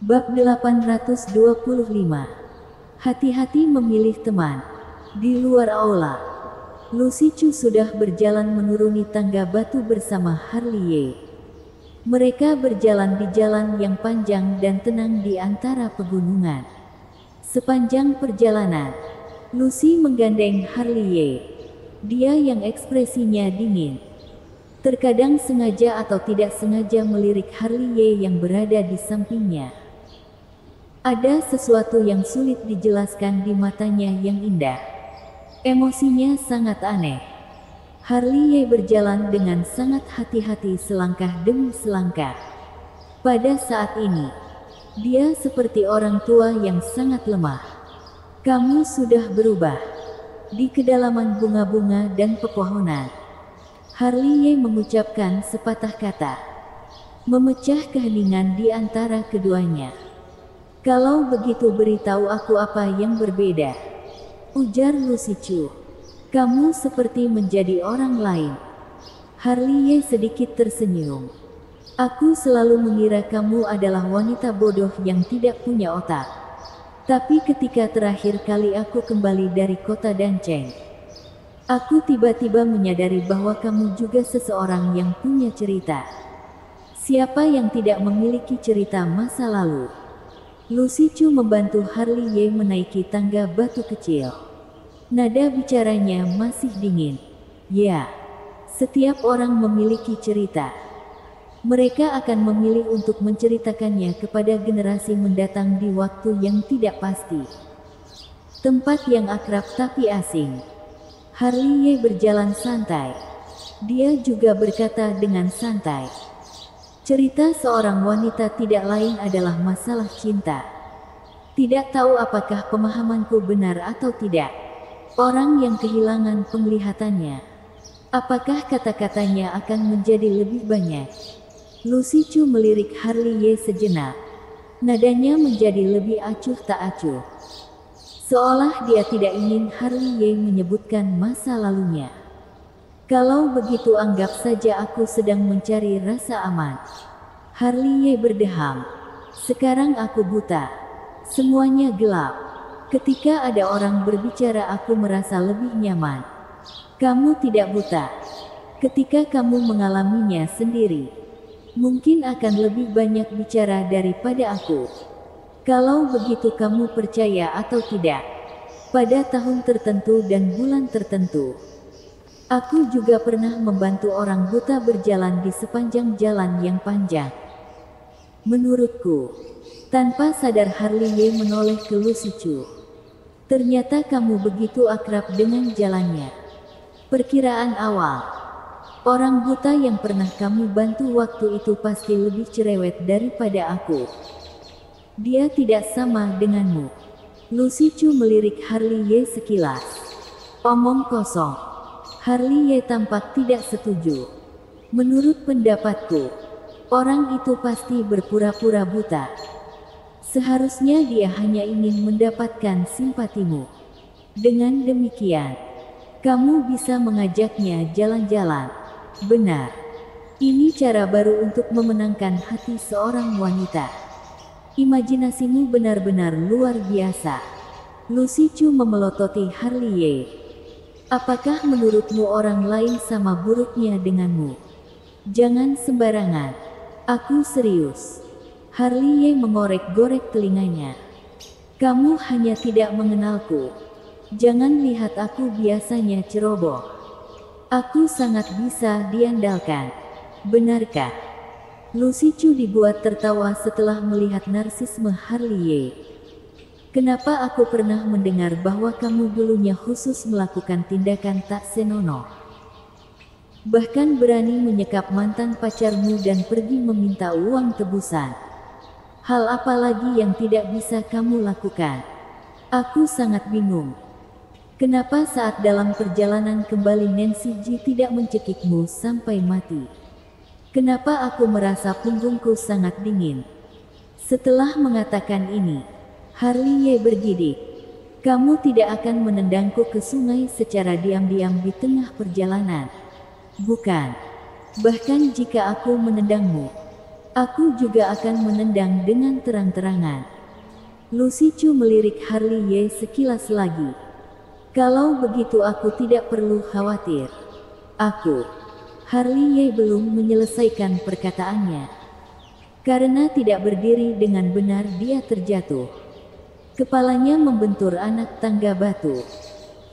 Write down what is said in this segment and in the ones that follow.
Bab 825. Hati-hati memilih teman. Di luar aula, Lucy Chu sudah berjalan menuruni tangga batu bersama Harley Ye. Mereka berjalan di jalan yang panjang dan tenang di antara pegunungan. Sepanjang perjalanan, Lucy menggandeng Harley Ye. Dia yang ekspresinya dingin, terkadang sengaja atau tidak sengaja melirik Harley Ye yang berada di sampingnya. Ada sesuatu yang sulit dijelaskan di matanya yang indah. Emosinya sangat aneh. Harley Ye berjalan dengan sangat hati-hati selangkah demi selangkah. Pada saat ini, dia seperti orang tua yang sangat lemah. Kamu sudah berubah. Di kedalaman bunga-bunga dan pepohonan, Harley Ye mengucapkan sepatah kata, memecah keheningan di antara keduanya. Kalau begitu beritahu aku apa yang berbeda, ujar Lucy Chu. Kamu seperti menjadi orang lain. Harley Ye sedikit tersenyum. Aku selalu mengira kamu adalah wanita bodoh yang tidak punya otak. Tapi ketika terakhir kali aku kembali dari kota Danceng, aku tiba-tiba menyadari bahwa kamu juga seseorang yang punya cerita. Siapa yang tidak memiliki cerita masa lalu? Lucy Chu membantu Harley Ye menaiki tangga batu kecil. Nada bicaranya masih dingin. Ya, setiap orang memiliki cerita. Mereka akan memilih untuk menceritakannya kepada generasi mendatang di waktu yang tidak pasti. Tempat yang akrab tapi asing. Harley Ye berjalan santai. Dia juga berkata dengan santai. Cerita seorang wanita tidak lain adalah masalah cinta. Tidak tahu apakah pemahamanku benar atau tidak. Orang yang kehilangan penglihatannya. Apakah kata-katanya akan menjadi lebih banyak? Lucy Chu melirik Harley Ye sejenak. Nadanya menjadi lebih acuh tak acuh. Seolah dia tidak ingin Harley Ye menyebutkan masa lalunya. Kalau begitu anggap saja aku sedang mencari rasa aman. Harley Ye berdeham. Sekarang aku buta. Semuanya gelap. Ketika ada orang berbicara aku merasa lebih nyaman. Kamu tidak buta. Ketika kamu mengalaminya sendiri, mungkin akan lebih banyak bicara daripada aku. Kalau begitu kamu percaya atau tidak, pada tahun tertentu dan bulan tertentu, aku juga pernah membantu orang buta berjalan di sepanjang jalan yang panjang. Menurutku, tanpa sadar Harley Ye menoleh ke Lucy Chu. Ternyata kamu begitu akrab dengan jalannya. Perkiraan awal. Orang buta yang pernah kamu bantu waktu itu pasti lebih cerewet daripada aku. Dia tidak sama denganmu. Lucy Chu melirik Harley Ye sekilas. Omong kosong. Harley Ye tampak tidak setuju. Menurut pendapatku, orang itu pasti berpura-pura buta. Seharusnya dia hanya ingin mendapatkan simpatimu. Dengan demikian, kamu bisa mengajaknya jalan-jalan. Benar. Ini cara baru untuk memenangkan hati seorang wanita. Imajinasimu benar-benar luar biasa. Lucy Chu memelototi Harley Ye. Apakah menurutmu orang lain sama buruknya denganmu? Jangan sembarangan. Aku serius. Harley Ye mengorek-gorek telinganya. Kamu hanya tidak mengenalku. Jangan lihat aku biasanya ceroboh. Aku sangat bisa diandalkan. Benarkah? Lucy Chu dibuat tertawa setelah melihat narsisme Harley Ye. Kenapa aku pernah mendengar bahwa kamu dulunya khusus melakukan tindakan tak senonoh? Bahkan berani menyekap mantan pacarmu dan pergi meminta uang tebusan. Hal apa lagi yang tidak bisa kamu lakukan? Aku sangat bingung. Kenapa saat dalam perjalanan kembali Nancy Ji tidak mencekikmu sampai mati? Kenapa aku merasa punggungku sangat dingin? Setelah mengatakan ini, Harley Ye bergidik. Kamu tidak akan menendangku ke sungai secara diam-diam di tengah perjalanan. Bukan. Bahkan jika aku menendangmu, Aku juga akan menendang dengan terang-terangan. Lucy Chu melirik Harley Ye sekilas lagi. Kalau begitu aku tidak perlu khawatir. Harley Ye belum menyelesaikan perkataannya. Karena tidak berdiri dengan benar dia terjatuh. Kepalanya membentur anak tangga batu.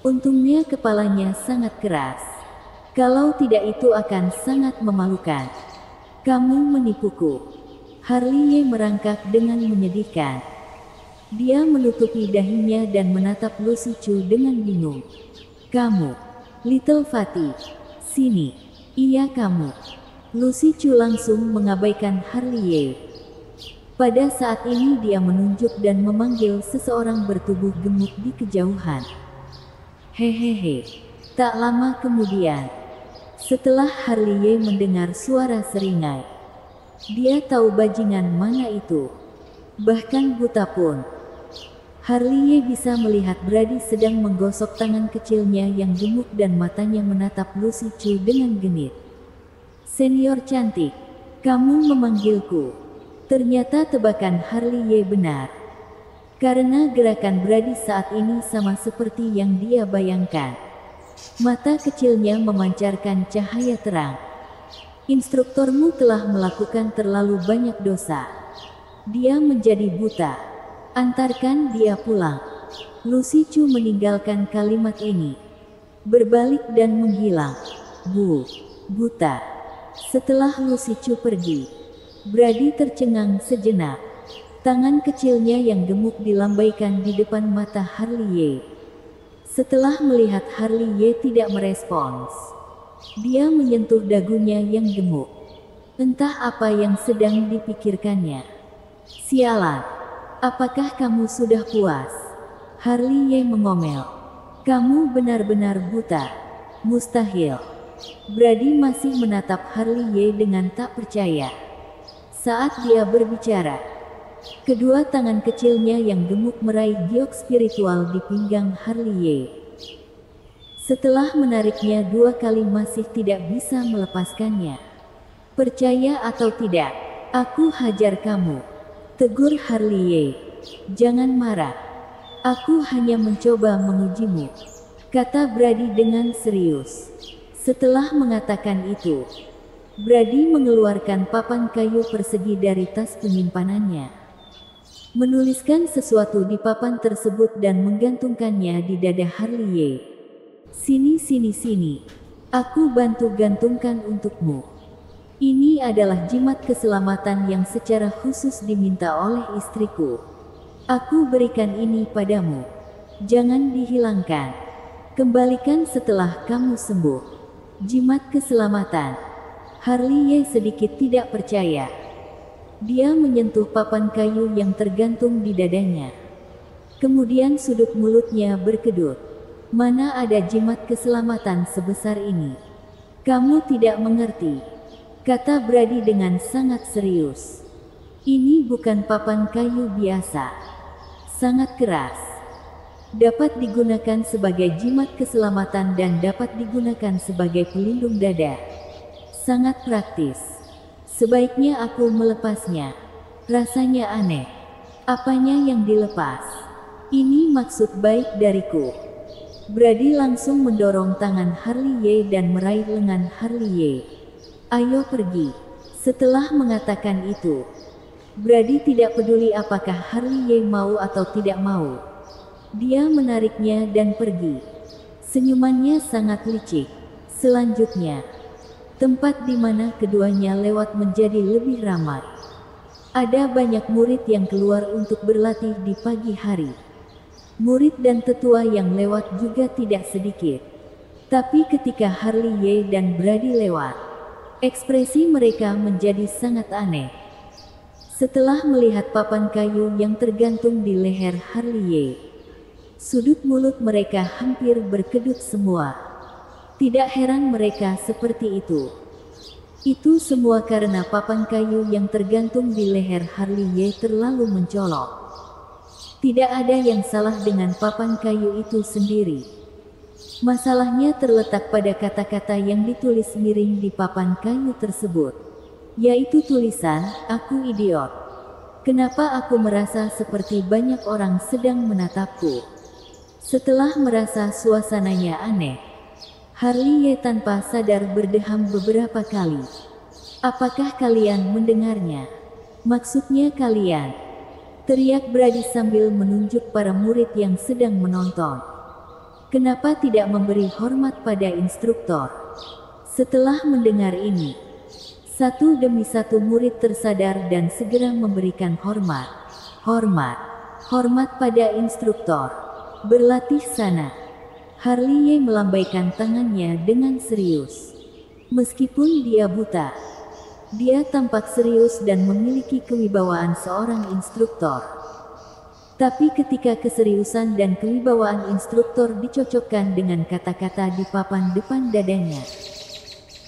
Untungnya kepalanya sangat keras. Kalau tidak itu akan sangat memalukan. Kamu menipuku. Harley Ye merangkak dengan menyedihkan. Dia menutupi dahinya dan menatap Lucy Chu dengan bingung. Kamu, Little Fatty, sini. Iya kamu. Lucy Chu langsung mengabaikan Harley Ye. Pada saat ini dia menunjuk dan memanggil seseorang bertubuh gemuk di kejauhan. Hehehe. Tak lama kemudian, setelah Harley Ye mendengar suara seringai, dia tahu bajingan mana itu. Bahkan buta pun, Harley Ye bisa melihat Brady sedang menggosok tangan kecilnya yang gemuk dan matanya menatap Lucy Chu dengan genit. Senior cantik, kamu memanggilku. Ternyata tebakan Harley Ye benar. Karena gerakan Brady saat ini sama seperti yang dia bayangkan. Mata kecilnya memancarkan cahaya terang. Instrukturmu telah melakukan terlalu banyak dosa. Dia menjadi buta. Antarkan dia pulang. Lucy Chu meninggalkan kalimat ini, berbalik dan menghilang. Buta. Setelah Lucy Chu pergi, Brady tercengang sejenak. Tangan kecilnya yang gemuk dilambaikan di depan mata Harley Ye. Setelah melihat Harley Ye tidak merespons, dia menyentuh dagunya yang gemuk. Entah apa yang sedang dipikirkannya. Sialan, apakah kamu sudah puas? Harley Ye mengomel. Kamu benar-benar buta. Mustahil. Brady masih menatap Harley Ye dengan tak percaya. Saat dia berbicara, kedua tangan kecilnya yang gemuk meraih giok spiritual di pinggang Harley Ye. Setelah menariknya 2 kali masih tidak bisa melepaskannya. Percaya atau tidak, aku hajar kamu. Tegur Harley Ye. Jangan marah. Aku hanya mencoba mengujimu, kata Brady dengan serius. Setelah mengatakan itu, Brady mengeluarkan papan kayu persegi dari tas penyimpanannya, menuliskan sesuatu di papan tersebut dan menggantungkannya di dada Harley Ye. Sini. Aku bantu gantungkan untukmu. Ini adalah jimat keselamatan yang secara khusus diminta oleh istriku. Aku berikan ini padamu. Jangan dihilangkan. Kembalikan setelah kamu sembuh. Jimat keselamatan. Harley Ye sedikit tidak percaya. Dia menyentuh papan kayu yang tergantung di dadanya. Kemudian sudut mulutnya berkedut. Mana ada jimat keselamatan sebesar ini? Kamu tidak mengerti, kata Brady dengan sangat serius. Ini bukan papan kayu biasa. Sangat keras. Dapat digunakan sebagai jimat keselamatan dan dapat digunakan sebagai pelindung dada. Sangat praktis. Sebaiknya aku melepasnya. Rasanya aneh. Apanya yang dilepas? Ini maksud baik dariku. Brady langsung mendorong tangan Harley Ye dan meraih lengan Harley Ye. Ayo pergi. Setelah mengatakan itu, Brady tidak peduli apakah Harley Ye mau atau tidak mau. Dia menariknya dan pergi. Senyumannya sangat licik. Selanjutnya, tempat di mana keduanya lewat menjadi lebih ramai. Ada banyak murid yang keluar untuk berlatih di pagi hari. Murid dan tetua yang lewat juga tidak sedikit. Tapi ketika Harley Ye dan Brady lewat, ekspresi mereka menjadi sangat aneh. Setelah melihat papan kayu yang tergantung di leher Harley Ye, sudut mulut mereka hampir berkedut semua. Tidak heran mereka seperti itu. Itu semua karena papan kayu yang tergantung di leher Harley Ye terlalu mencolok. Tidak ada yang salah dengan papan kayu itu sendiri. Masalahnya terletak pada kata-kata yang ditulis miring di papan kayu tersebut. yaitu tulisan, "Aku idiot. Kenapa aku merasa seperti banyak orang sedang menatapku?" Setelah merasa suasananya aneh, Harley tanpa sadar berdeham beberapa kali. "Apakah kalian mendengarnya? Maksudnya kalian?" teriak Brady sambil menunjuk para murid yang sedang menonton. "Kenapa tidak memberi hormat pada instruktor?" Setelah mendengar ini, satu demi satu murid tersadar dan segera memberikan hormat. Hormat. Hormat pada instruktor. "Berlatih sana." Harley melambaikan tangannya dengan serius. Meskipun dia buta, dia tampak serius dan memiliki kewibawaan seorang instruktor. Tapi ketika keseriusan dan kewibawaan instruktor dicocokkan dengan kata-kata di papan depan dadanya,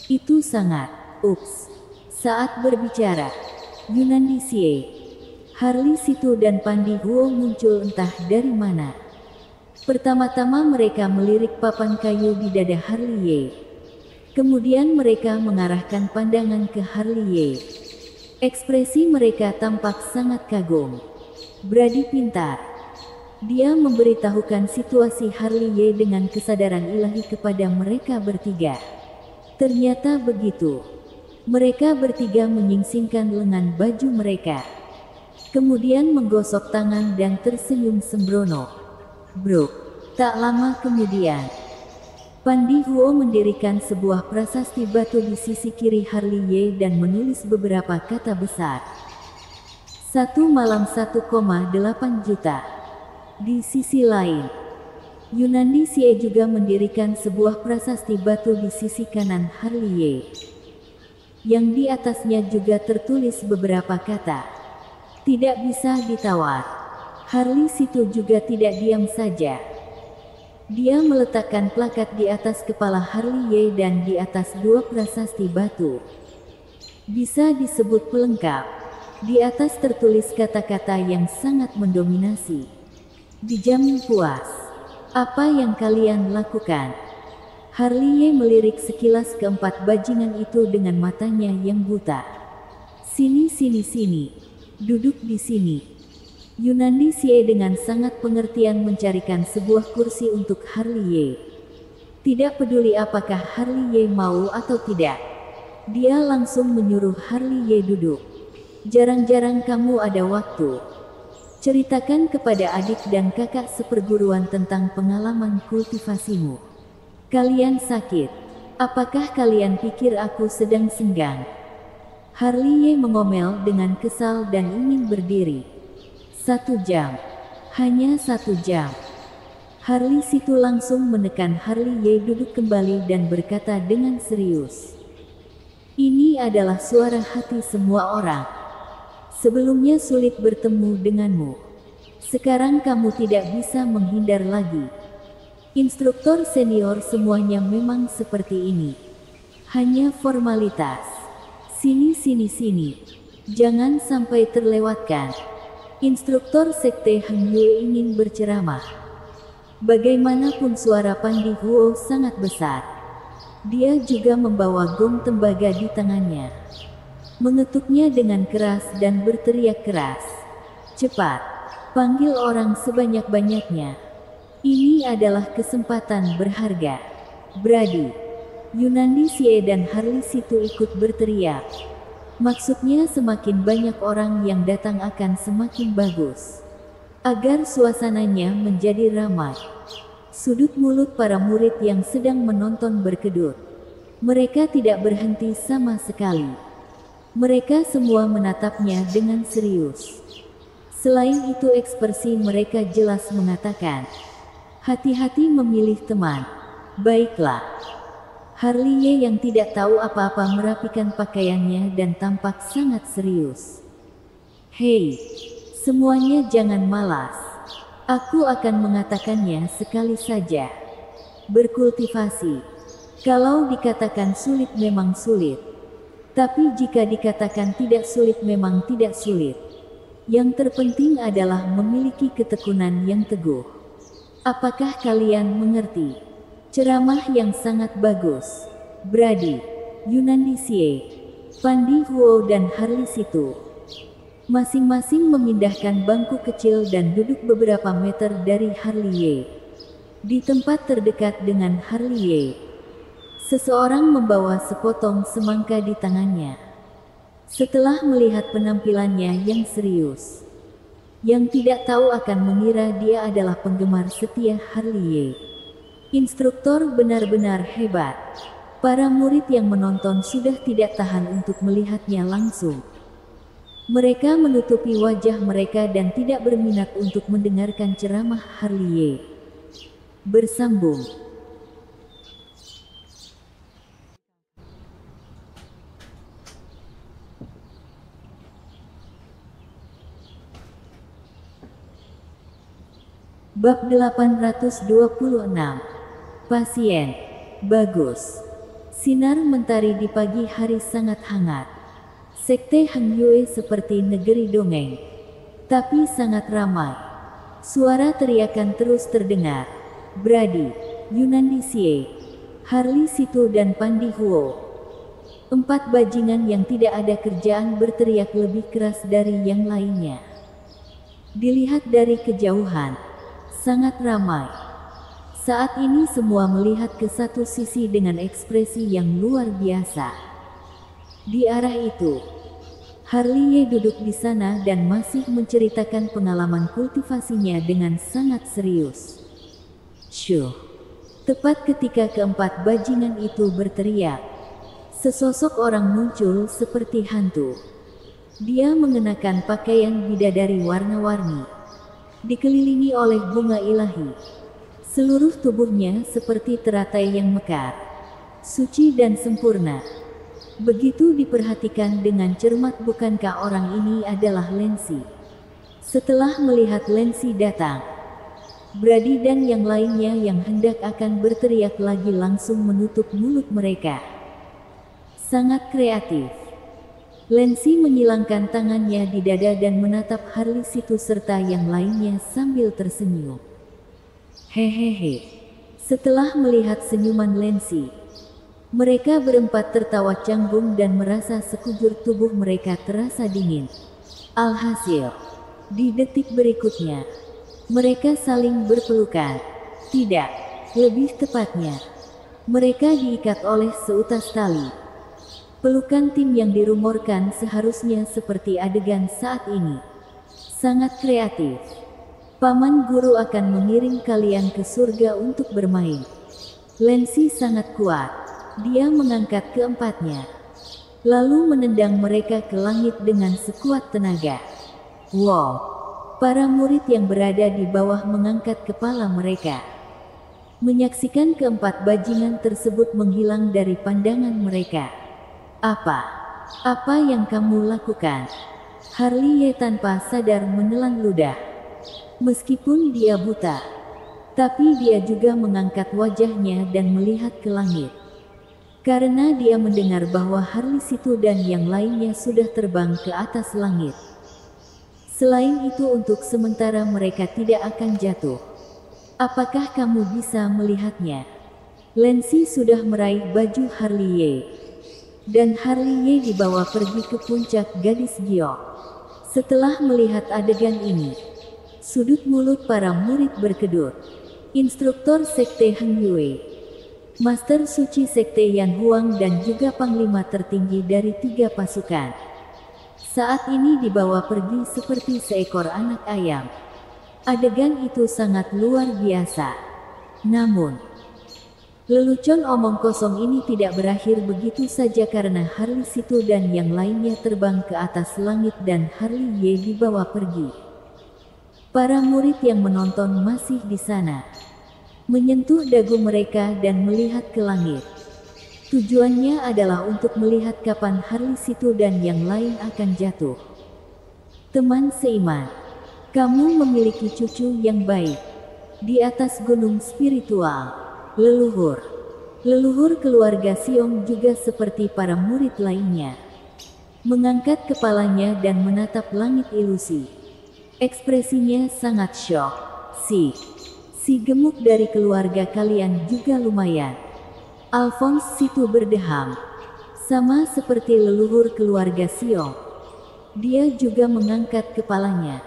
itu sangat ups. Saat berbicara, Yunandi Xie, Harley Situ dan Pandi Huo muncul entah dari mana. Pertama-tama mereka melirik papan kayu di dada Harley. Kemudian mereka mengarahkan pandangan ke Harley. Ekspresi mereka tampak sangat kagum. Brady pintar. Dia memberitahukan situasi Harley dengan kesadaran ilahi kepada mereka bertiga. Ternyata begitu. Mereka bertiga menyingsingkan lengan baju mereka. Kemudian menggosok tangan dan tersenyum sembrono. "Bro." Tak lama kemudian, Pandi Huo mendirikan sebuah prasasti batu di sisi kiri Harley dan menulis beberapa kata besar. "Satu malam 1,8 juta. Di sisi lain, Yunandi Xie juga mendirikan sebuah prasasti batu di sisi kanan Harley, yang di atasnya juga tertulis beberapa kata. Tidak bisa ditawar. Harley Situ juga tidak diam saja. Dia meletakkan plakat di atas kepala Harley dan di atas dua prasasti batu. Bisa disebut pelengkap. Di atas tertulis kata-kata yang sangat mendominasi. "Dijamin puas." "Apa yang kalian lakukan?" Harley melirik sekilas keempat bajingan itu dengan matanya yang buta. "Sini sini sini. Duduk di sini." Yunandi Xie dengan sangat pengertian mencarikan sebuah kursi untuk Harley. Tidak peduli apakah Harley mau atau tidak, dia langsung menyuruh Harley duduk. "Jarang-jarang kamu ada waktu. Ceritakan kepada adik dan kakak seperguruan tentang pengalaman kultivasimu. Kalian sakit. Apakah kalian pikir aku sedang senggang?" Harley mengomel dengan kesal dan ingin berdiri. 1 jam. Hanya 1 jam. Harley Situ langsung menekan Harley duduk kembali dan berkata dengan serius, "Ini adalah suara hati semua orang. Sebelumnya sulit bertemu denganmu. Sekarang kamu tidak bisa menghindar lagi. Instruktur senior semuanya memang seperti ini. Hanya formalitas. Sini sini sini. Jangan sampai terlewatkan." Instruktur Sekte Heng Yue ingin berceramah. Bagaimanapun suara Pandi Huo sangat besar. Dia juga membawa gong tembaga di tangannya. Mengetuknya dengan keras dan berteriak keras. "Cepat, panggil orang sebanyak-banyaknya. Ini adalah kesempatan berharga." Brady, Yunandi Xie dan Harley Situ ikut berteriak. Maksudnya semakin banyak orang yang datang akan semakin bagus. Agar suasananya menjadi ramai. Sudut mulut para murid yang sedang menonton berkedut. Mereka tidak berhenti sama sekali. Mereka semua menatapnya dengan serius. Selain itu ekspresi mereka jelas mengatakan, "Hati-hati memilih teman." "Baiklah." Harley yang tidak tahu apa-apa merapikan pakaiannya dan tampak sangat serius. "Hei, semuanya jangan malas. Aku akan mengatakannya sekali saja. Berkultivasi. Kalau dikatakan sulit memang sulit. Tapi jika dikatakan tidak sulit memang tidak sulit. Yang terpenting adalah memiliki ketekunan yang teguh. Apakah kalian mengerti?" Ceramah yang sangat bagus. Brady, Yunandi Xie, Pandi Huo dan Harley Situ masing-masing memindahkan bangku kecil dan duduk beberapa meter dari Harley. Di tempat terdekat dengan Harley, seseorang membawa sepotong semangka di tangannya. Setelah melihat penampilannya yang serius, yang tidak tahu akan mengira dia adalah penggemar setia Harley. Instruktur benar-benar hebat. Para murid yang menonton sudah tidak tahan untuk melihatnya langsung. Mereka menutupi wajah mereka dan tidak berminat untuk mendengarkan ceramah Harley. Bersambung. Bab 826. Pasien. Bagus. Sinar mentari di pagi hari sangat hangat. Sekte Hang Yue seperti negeri dongeng, tapi sangat ramai. Suara teriakan terus terdengar. Brady, Yunandi Xie, Harley Situ dan Pandi Huo. 4 bajingan yang tidak ada kerjaan berteriak lebih keras dari yang lainnya. Dilihat dari kejauhan, sangat ramai. Saat ini semua melihat ke satu sisi dengan ekspresi yang luar biasa. Di arah itu, Harley duduk di sana dan masih menceritakan pengalaman kultivasinya dengan sangat serius. Syuh. Tepat ketika keempat bajingan itu berteriak, sesosok orang muncul seperti hantu. Dia mengenakan pakaian bidadari warna-warni, dikelilingi oleh bunga ilahi. Seluruh tubuhnya seperti teratai yang mekar, suci dan sempurna. Begitu diperhatikan dengan cermat, bukankah orang ini adalah Lensi? Setelah melihat Lensi datang, Brady dan yang lainnya yang hendak akan berteriak lagi langsung menutup mulut mereka. Sangat kreatif. Lensi menyilangkan tangannya di dada dan menatap Harley Situ serta yang lainnya sambil tersenyum. Hehehe. Setelah melihat senyuman Lensi, mereka berempat tertawa canggung dan merasa sekujur tubuh mereka terasa dingin. Alhasil, di detik berikutnya, mereka saling berpelukan. Tidak, lebih tepatnya, mereka diikat oleh seutas tali. Pelukan tim yang dirumorkan seharusnya seperti adegan saat ini. Sangat kreatif. Paman guru akan mengirim kalian ke surga untuk bermain. Lensi sangat kuat. Dia mengangkat keempatnya, lalu menendang mereka ke langit dengan sekuat tenaga. Wow! Para murid yang berada di bawah mengangkat kepala mereka, menyaksikan keempat bajingan tersebut menghilang dari pandangan mereka. Apa yang kamu lakukan? Harley tanpa sadar menelan ludah. Meskipun dia buta, tapi dia juga mengangkat wajahnya dan melihat ke langit. Karena dia mendengar bahwa Harley Situ dan yang lainnya sudah terbang ke atas langit. Selain itu, untuk sementara mereka tidak akan jatuh. Apakah kamu bisa melihatnya? Lensi sudah meraih baju Harley, dan Harley dibawa pergi ke puncak Gadis Giok. Setelah melihat adegan ini, sudut mulut para murid berkedut. Instruktur Sekte Hang Yue, Master Suci Sekte Yan Huang dan juga Panglima tertinggi dari 3 pasukan, saat ini dibawa pergi seperti seekor anak ayam. Adegan itu sangat luar biasa. Namun, lelucon omong kosong ini tidak berakhir begitu saja karena Harley Situ dan yang lainnya terbang ke atas langit dan Harley dibawa pergi. Para murid yang menonton masih di sana, menyentuh dagu mereka dan melihat ke langit. Tujuannya adalah untuk melihat kapan Harley Situ dan yang lain akan jatuh. Teman seiman, kamu memiliki cucu yang baik. Di atas gunung spiritual, leluhur keluarga Siong juga seperti para murid lainnya, mengangkat kepalanya dan menatap langit ilusi. Ekspresinya sangat syok. Si gemuk dari keluarga kalian juga lumayan. Alphonse Situ berdeham. Sama seperti leluhur keluarga Xiong, dia juga mengangkat kepalanya,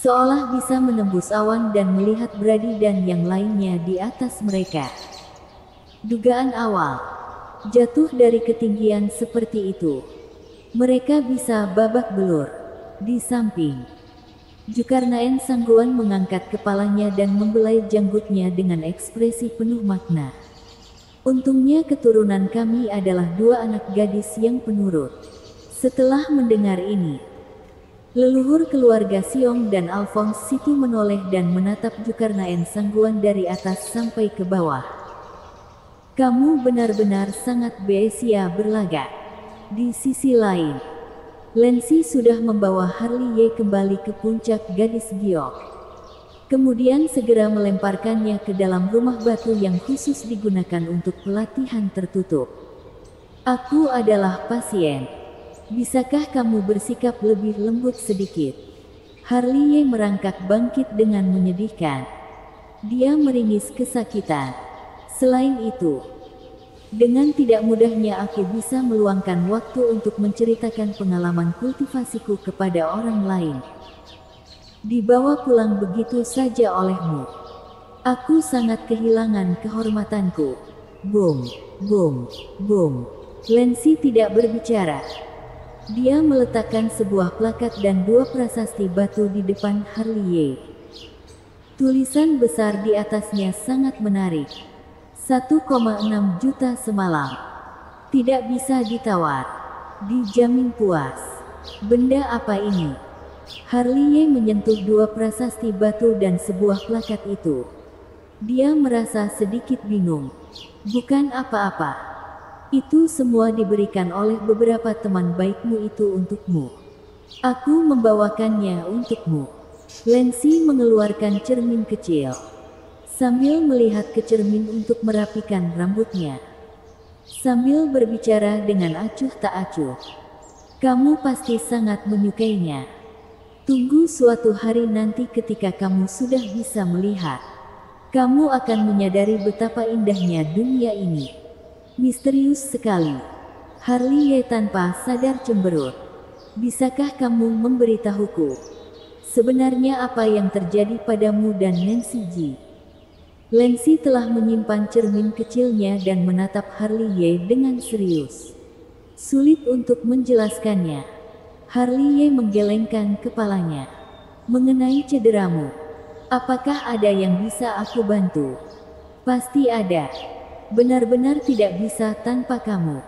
seolah bisa menembus awan dan melihat Brady dan yang lainnya di atas mereka. Dugaan awal, jatuh dari ketinggian seperti itu, mereka bisa babak belur. Di samping, Zulkarnain Sangguan mengangkat kepalanya dan membelai janggutnya dengan ekspresi penuh makna. Untungnya keturunan kami adalah 2 anak gadis yang penurut. Setelah mendengar ini, leluhur keluarga Xiong dan Alphonse itu menoleh dan menatap Zulkarnain Sangguan dari atas sampai ke bawah. Kamu benar-benar sangat beesia berlagak. Di sisi lain, Lancy sudah membawa Harley Ye kembali ke puncak gadis giok. Kemudian segera melemparkannya ke dalam rumah batu yang khusus digunakan untuk pelatihan tertutup. Aku adalah pasien. Bisakah kamu bersikap lebih lembut sedikit? Harley Ye merangkak bangkit dengan menyedihkan. Dia meringis kesakitan. Selain itu, dengan tidak mudahnya aku bisa meluangkan waktu untuk menceritakan pengalaman kultivasiku kepada orang lain. Dibawa pulang begitu saja olehmu. Aku sangat kehilangan kehormatanku. Boom, boom, boom. Lancy tidak berbicara. Dia meletakkan sebuah plakat dan 2 prasasti batu di depan Harley Ye. Tulisan besar di atasnya sangat menarik. 1,6 juta semalam. Tidak bisa ditawar. Dijamin puas. Benda apa ini? Harley Ye menyentuh 2 prasasti batu dan sebuah plakat itu. Dia merasa sedikit bingung. Bukan apa-apa. Itu semua diberikan oleh beberapa teman baikmu itu untukmu. Aku membawakannya untukmu. Lancy mengeluarkan cermin kecil sambil melihat ke cermin untuk merapikan rambutnya. Sambil berbicara dengan acuh tak acuh. Kamu pasti sangat menyukainya. Tunggu suatu hari nanti ketika kamu sudah bisa melihat. Kamu akan menyadari betapa indahnya dunia ini. Misterius sekali. Harley Ye tanpa sadar cemberut. Bisakah kamu memberitahuku sebenarnya apa yang terjadi padamu dan Nancy Ji? Lancy telah menyimpan cermin kecilnya dan menatap Harley Ye dengan serius. Sulit untuk menjelaskannya. Harley Ye menggelengkan kepalanya. Mengenai cederamu, apakah ada yang bisa aku bantu? Pasti ada. Benar-benar tidak bisa tanpa kamu.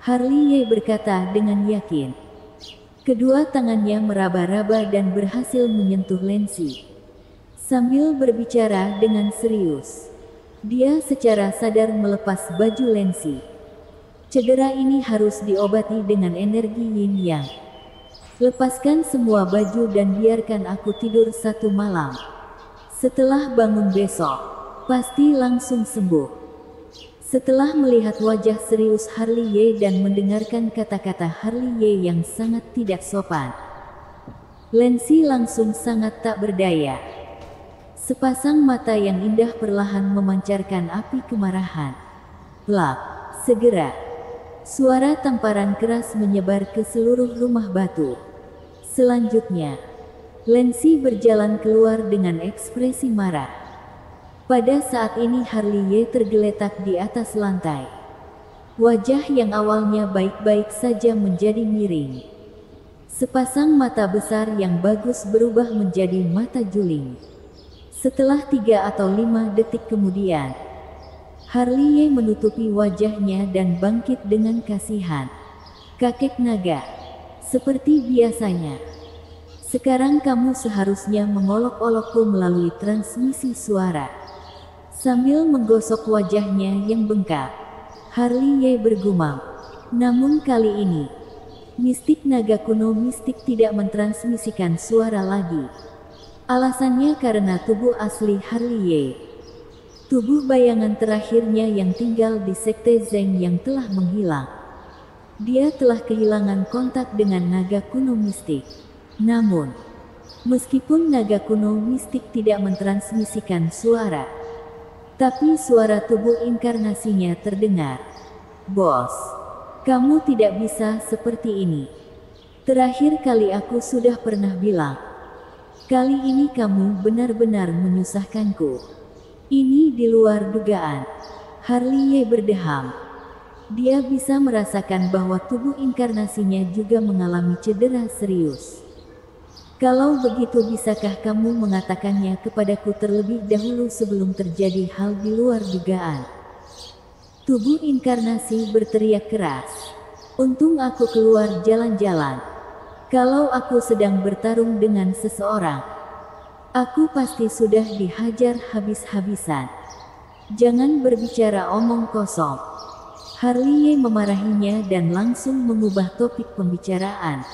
Harley Ye berkata dengan yakin. Kedua tangannya meraba-raba dan berhasil menyentuh Lancy. Sambil berbicara dengan serius, dia secara sadar melepas baju Lancy. Cedera ini harus diobati dengan energi yin yang. Lepaskan semua baju dan biarkan aku tidur 1 malam. Setelah bangun besok, pasti langsung sembuh. Setelah melihat wajah serius Harley Ye dan mendengarkan kata-kata Harley Ye yang sangat tidak sopan, Lancy langsung sangat tak berdaya. Sepasang mata yang indah perlahan memancarkan api kemarahan. Plak, segera. Suara tamparan keras menyebar ke seluruh rumah batu. Selanjutnya, Lancy berjalan keluar dengan ekspresi marah. Pada saat ini Harley Ye tergeletak di atas lantai. Wajah yang awalnya baik-baik saja menjadi miring. Sepasang mata besar yang bagus berubah menjadi mata juling. Setelah 3 atau 5 detik kemudian, Harley Ye menutupi wajahnya dan bangkit dengan kasihan. Kakek naga, seperti biasanya. Sekarang kamu seharusnya mengolok-olokku melalui transmisi suara. Sambil menggosok wajahnya yang bengkak, Harley Ye bergumam. Namun kali ini, mistik naga kuno mistik tidak mentransmisikan suara lagi. Alasannya karena tubuh asli Harley Ye, tubuh bayangan terakhirnya yang tinggal di sekte Zeng yang telah menghilang. Dia telah kehilangan kontak dengan naga kuno mistik. Namun, meskipun naga kuno mistik tidak mentransmisikan suara, tapi suara tubuh inkarnasinya terdengar. Bos, Kamu tidak bisa seperti ini. Terakhir kali aku sudah pernah bilang. Kali ini kamu benar-benar menyusahkanku. Ini di luar dugaan. Harley berdeham. Dia bisa merasakan bahwa tubuh inkarnasinya juga mengalami cedera serius. Kalau begitu, bisakah kamu mengatakannya kepadaku terlebih dahulu sebelum terjadi hal di luar dugaan? Tubuh inkarnasi berteriak keras. Untung aku keluar jalan-jalan. Kalau aku sedang bertarung dengan seseorang, aku pasti sudah dihajar habis-habisan. Jangan berbicara omong kosong. Harley memarahinya dan langsung mengubah topik pembicaraan.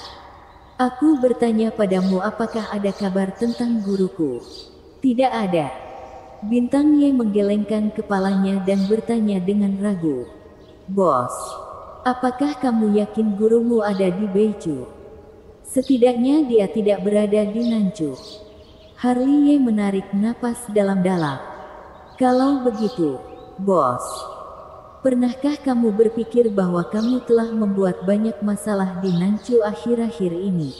Aku bertanya padamu, apakah ada kabar tentang guruku? Tidak ada. Bintang Ye menggelengkan kepalanya dan bertanya dengan ragu. Bos, apakah kamu yakin gurumu ada di Beichu? Setidaknya dia tidak berada di Nanchu. Harley menarik napas dalam-dalam. Kalau begitu, bos, pernahkah kamu berpikir bahwa kamu telah membuat banyak masalah di Nanchu akhir-akhir ini?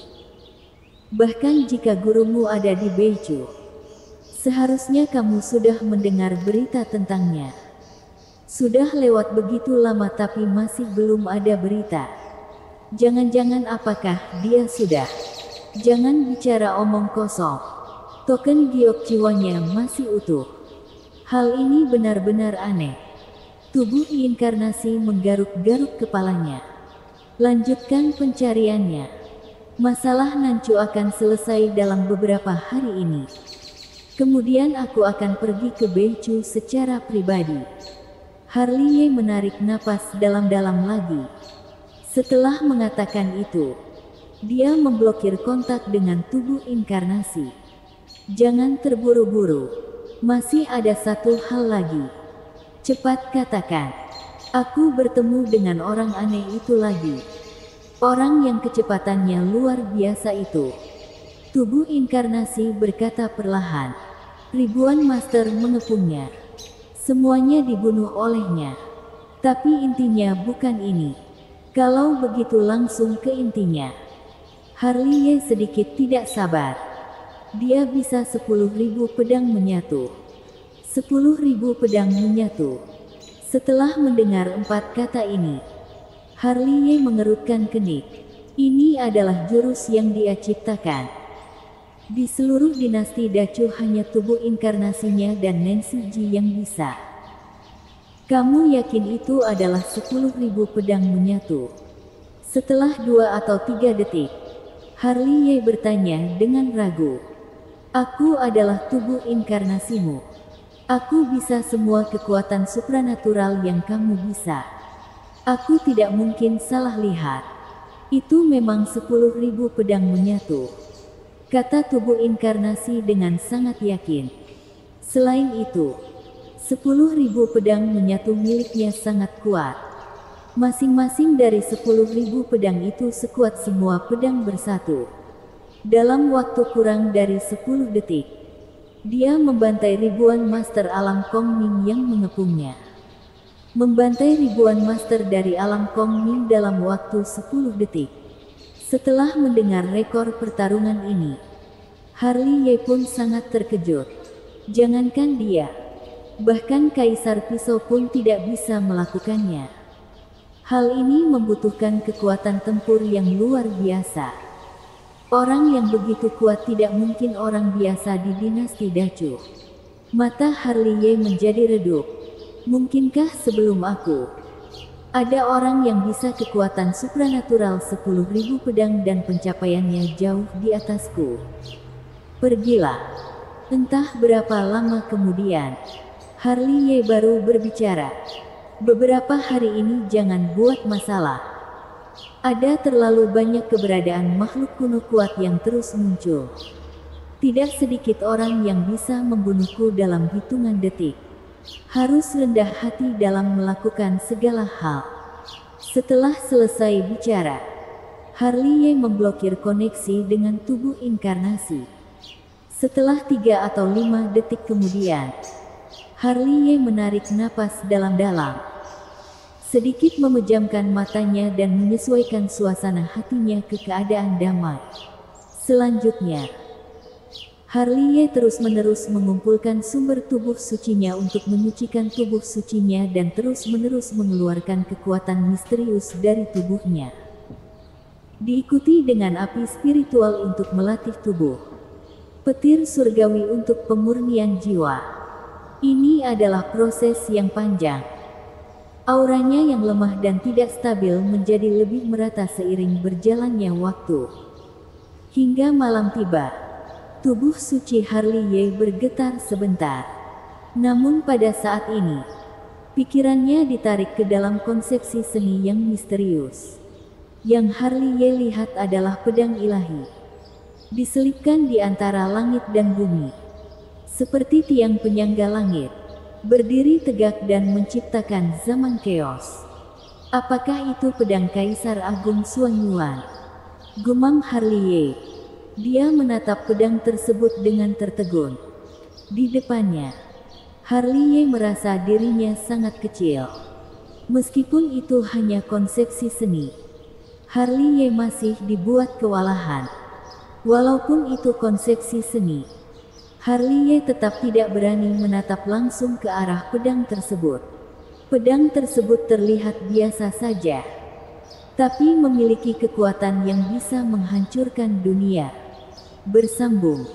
Bahkan jika gurumu ada di Beichu, seharusnya kamu sudah mendengar berita tentangnya. Sudah lewat begitu lama tapi masih belum ada berita. Jangan-jangan apakah dia sudah? Jangan bicara omong kosong. Token giok jiwanya masih utuh. Hal ini benar-benar aneh. Tubuh inkarnasi menggaruk-garuk kepalanya. Lanjutkan pencariannya. Masalah Nanchu akan selesai dalam beberapa hari ini. Kemudian aku akan pergi ke Beichu secara pribadi. Harley menarik napas dalam-dalam lagi. Setelah mengatakan itu, dia memblokir kontak dengan tubuh inkarnasi. Jangan terburu-buru. Masih ada satu hal lagi. Cepat katakan. Aku bertemu dengan orang aneh itu lagi. Orang yang kecepatannya luar biasa itu. Tubuh inkarnasi berkata perlahan. Ribuan master mengepungnya. Semuanya dibunuh olehnya. Tapi intinya bukan ini. Kalau begitu langsung ke intinya. Harley sedikit tidak sabar. Dia bisa 10.000 pedang menyatu. 10.000 pedang menyatu. Setelah mendengar 4 kata ini, Harley mengerutkan kening. Ini adalah jurus yang dia ciptakan. Di seluruh dinasti Dacu hanya tubuh inkarnasinya dan Nancy Ji yang bisa. Kamu yakin itu adalah 10.000 pedang menyatu? Setelah 2 atau 3 detik, Harley bertanya dengan ragu. Aku adalah tubuh inkarnasimu. Aku bisa semua kekuatan supranatural yang kamu bisa. Aku tidak mungkin salah lihat. Itu memang 10.000 pedang menyatu. Kata tubuh inkarnasi dengan sangat yakin. Selain itu, 10.000 pedang menyatu miliknya sangat kuat. Masing-masing dari 10.000 pedang itu sekuat semua pedang bersatu. Dalam waktu kurang dari 10 detik, dia membantai ribuan master alam Kongming yang mengepungnya. Membantai ribuan master dari alam Kongming dalam waktu 10 detik. Setelah mendengar rekor pertarungan ini, Harley pun sangat terkejut. Jangankan dia, bahkan Kaisar Pisau pun tidak bisa melakukannya. Hal ini membutuhkan kekuatan tempur yang luar biasa. Orang yang begitu kuat tidak mungkin orang biasa di dinasti Dacu. Mata Harley menjadi redup. Mungkinkah sebelum aku, ada orang yang bisa kekuatan supranatural 10.000 pedang dan pencapaiannya jauh di atasku? Pergilah. Entah berapa lama kemudian, Harley baru berbicara. Beberapa hari ini jangan buat masalah. Ada terlalu banyak keberadaan makhluk kuno kuat yang terus muncul. Tidak sedikit orang yang bisa membunuhku dalam hitungan detik. Harus rendah hati dalam melakukan segala hal. Setelah selesai bicara, Harley memblokir koneksi dengan tubuh inkarnasi. Setelah 3 atau 5 detik kemudian, Harley menarik napas dalam-dalam. sedikit memejamkan matanya dan menyesuaikan suasana hatinya ke keadaan damai. Selanjutnya, Harliye terus-menerus mengumpulkan sumber tubuh sucinya untuk menyucikan tubuh sucinya dan terus-menerus mengeluarkan kekuatan misterius dari tubuhnya. Diikuti dengan api spiritual untuk melatih tubuh. Petir surgawi untuk pemurnian jiwa. Ini adalah proses yang panjang. Auranya yang lemah dan tidak stabil menjadi lebih merata seiring berjalannya waktu. Hingga malam tiba, tubuh suci Harliye bergetar sebentar. Namun pada saat ini, pikirannya ditarik ke dalam konsepsi seni yang misterius. Yang Harliye lihat adalah pedang ilahi, diselipkan di antara langit dan bumi. Seperti tiang penyangga langit, berdiri tegak dan menciptakan zaman keos. Apakah itu pedang Kaisar Agung Xuanyuan? Gumam Harliye. Dia menatap pedang tersebut dengan tertegun. Di depannya, Harliye merasa dirinya sangat kecil. Meskipun itu hanya konsepsi seni, Harliye masih dibuat kewalahan. Walaupun itu konsepsi seni, Harliye tetap tidak berani menatap langsung ke arah pedang tersebut. Pedang tersebut terlihat biasa saja, tapi memiliki kekuatan yang bisa menghancurkan dunia. Bersambung.